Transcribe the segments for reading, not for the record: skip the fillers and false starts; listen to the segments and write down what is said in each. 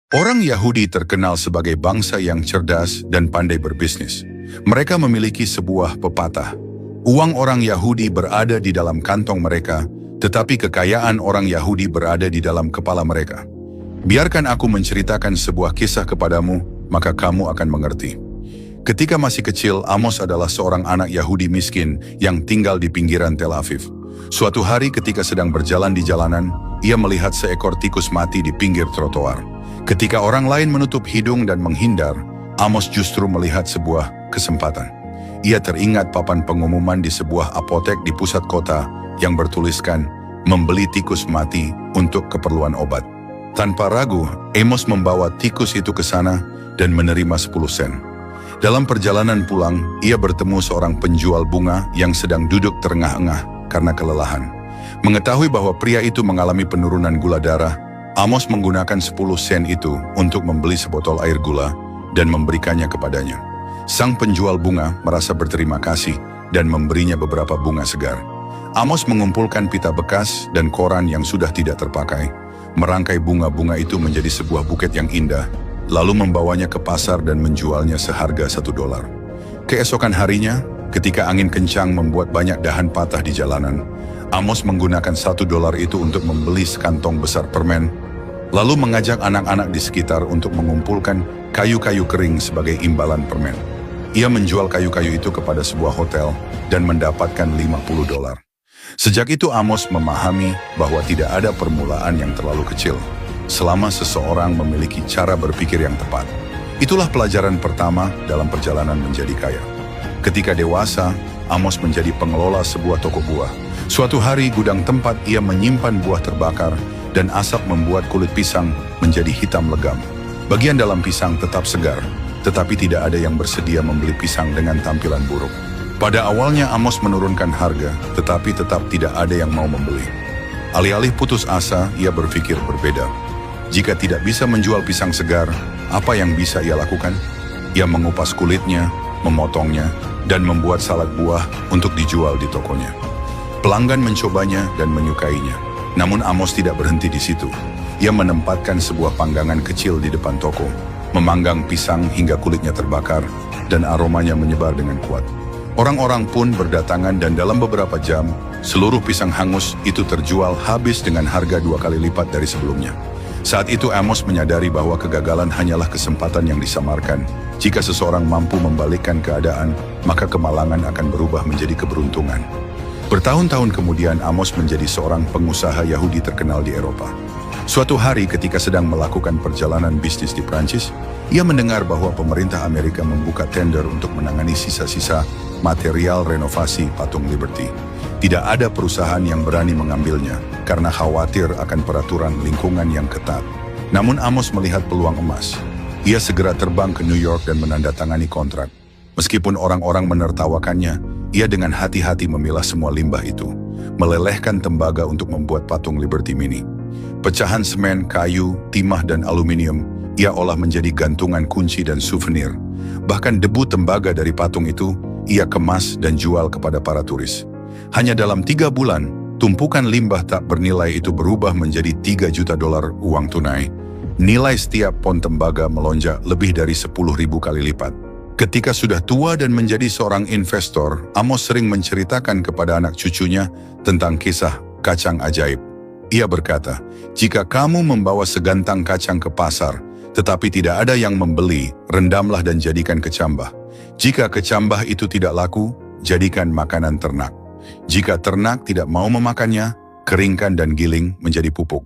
Orang Yahudi terkenal sebagai bangsa yang cerdas dan pandai berbisnis. Mereka memiliki sebuah pepatah. Uang orang Yahudi berada di dalam kantong mereka, tetapi kekayaan orang Yahudi berada di dalam kepala mereka. Biarkan aku menceritakan sebuah kisah kepadamu, maka kamu akan mengerti. Ketika masih kecil, Amos adalah seorang anak Yahudi miskin yang tinggal di pinggiran Tel Aviv. Suatu hari ketika sedang berjalan di jalanan, ia melihat seekor tikus mati di pinggir trotoar. Ketika orang lain menutup hidung dan menghindar, Amos justru melihat sebuah kesempatan. Ia teringat papan pengumuman di sebuah apotek di pusat kota yang bertuliskan, membeli tikus mati untuk keperluan obat. Tanpa ragu, Amos membawa tikus itu ke sana dan menerima 10 sen. Dalam perjalanan pulang, ia bertemu seorang penjual bunga yang sedang duduk terengah-engah karena kelelahan. Mengetahui bahwa pria itu mengalami penurunan gula darah, Amos menggunakan 10 sen itu untuk membeli sebotol air gula dan memberikannya kepadanya. Sang penjual bunga merasa berterima kasih dan memberinya beberapa bunga segar. Amos mengumpulkan pita bekas dan koran yang sudah tidak terpakai, merangkai bunga-bunga itu menjadi sebuah buket yang indah, lalu membawanya ke pasar dan menjualnya seharga $1. Keesokan harinya, ketika angin kencang membuat banyak dahan patah di jalanan, Amos menggunakan $1 itu untuk membeli sekantong besar permen, lalu mengajak anak-anak di sekitar untuk mengumpulkan kayu-kayu kering sebagai imbalan permen. Ia menjual kayu-kayu itu kepada sebuah hotel dan mendapatkan $50. Sejak itu Amos memahami bahwa tidak ada permulaan yang terlalu kecil, selama seseorang memiliki cara berpikir yang tepat. Itulah pelajaran pertama dalam perjalanan menjadi kaya. Ketika dewasa, Amos menjadi pengelola sebuah toko buah. Suatu hari gudang tempat ia menyimpan buah terbakar dan asap membuat kulit pisang menjadi hitam legam. Bagian dalam pisang tetap segar, tetapi tidak ada yang bersedia membeli pisang dengan tampilan buruk. Pada awalnya Amos menurunkan harga, tetapi tetap tidak ada yang mau membeli. Alih-alih putus asa, ia berpikir berbeda. Jika tidak bisa menjual pisang segar, apa yang bisa ia lakukan? Ia mengupas kulitnya, memotongnya, dan membuat salad buah untuk dijual di tokonya. Pelanggan mencobanya dan menyukainya. Namun Amos tidak berhenti di situ. Ia menempatkan sebuah panggangan kecil di depan toko, memanggang pisang hingga kulitnya terbakar, dan aromanya menyebar dengan kuat. Orang-orang pun berdatangan dan dalam beberapa jam, seluruh pisang hangus itu terjual habis dengan harga 2 kali lipat dari sebelumnya. Saat itu Amos menyadari bahwa kegagalan hanyalah kesempatan yang disamarkan. Jika seseorang mampu membalikkan keadaan, maka kemalangan akan berubah menjadi keberuntungan. Bertahun-tahun kemudian Amos menjadi seorang pengusaha Yahudi terkenal di Eropa. Suatu hari ketika sedang melakukan perjalanan bisnis di Prancis, ia mendengar bahwa pemerintah Amerika membuka tender untuk menangani sisa-sisa material renovasi patung Liberty. Tidak ada perusahaan yang berani mengambilnya karena khawatir akan peraturan lingkungan yang ketat. Namun Amos melihat peluang emas. Ia segera terbang ke New York dan menandatangani kontrak. Meskipun orang-orang menertawakannya, ia dengan hati-hati memilah semua limbah itu, melelehkan tembaga untuk membuat patung Liberty Mini. Pecahan semen, kayu, timah, dan aluminium ia olah menjadi gantungan kunci dan souvenir. Bahkan debu tembaga dari patung itu ia kemas dan jual kepada para turis. Hanya dalam 3 bulan, tumpukan limbah tak bernilai itu berubah menjadi $3 juta uang tunai. Nilai setiap pon tembaga melonjak lebih dari 10.000 kali lipat. Ketika sudah tua dan menjadi seorang investor, Amos sering menceritakan kepada anak cucunya tentang kisah kacang ajaib. Ia berkata, "Jika kamu membawa segantang kacang ke pasar, tetapi tidak ada yang membeli, rendamlah dan jadikan kecambah. Jika kecambah itu tidak laku, jadikan makanan ternak. Jika ternak tidak mau memakannya, keringkan dan giling menjadi pupuk."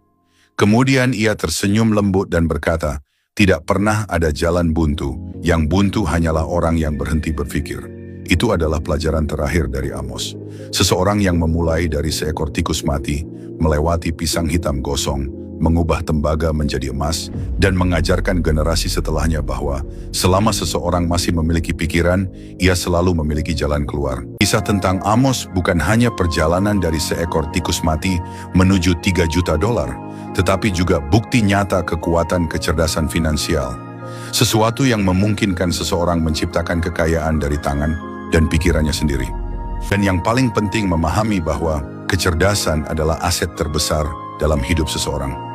Kemudian ia tersenyum lembut dan berkata, "Tidak pernah ada jalan buntu, yang buntu hanyalah orang yang berhenti berpikir." Itu adalah pelajaran terakhir dari Amos. Seseorang yang memulai dari seekor tikus mati, melewati pisang hitam gosong, mengubah tembaga menjadi emas, dan mengajarkan generasi setelahnya bahwa selama seseorang masih memiliki pikiran, ia selalu memiliki jalan keluar. Kisah tentang Amos bukan hanya perjalanan dari seekor tikus mati menuju $3 juta, tetapi juga bukti nyata kekuatan kecerdasan finansial. Sesuatu yang memungkinkan seseorang menciptakan kekayaan dari tangan dan pikirannya sendiri. Dan yang paling penting memahami bahwa kecerdasan adalah aset terbesar dalam hidup seseorang.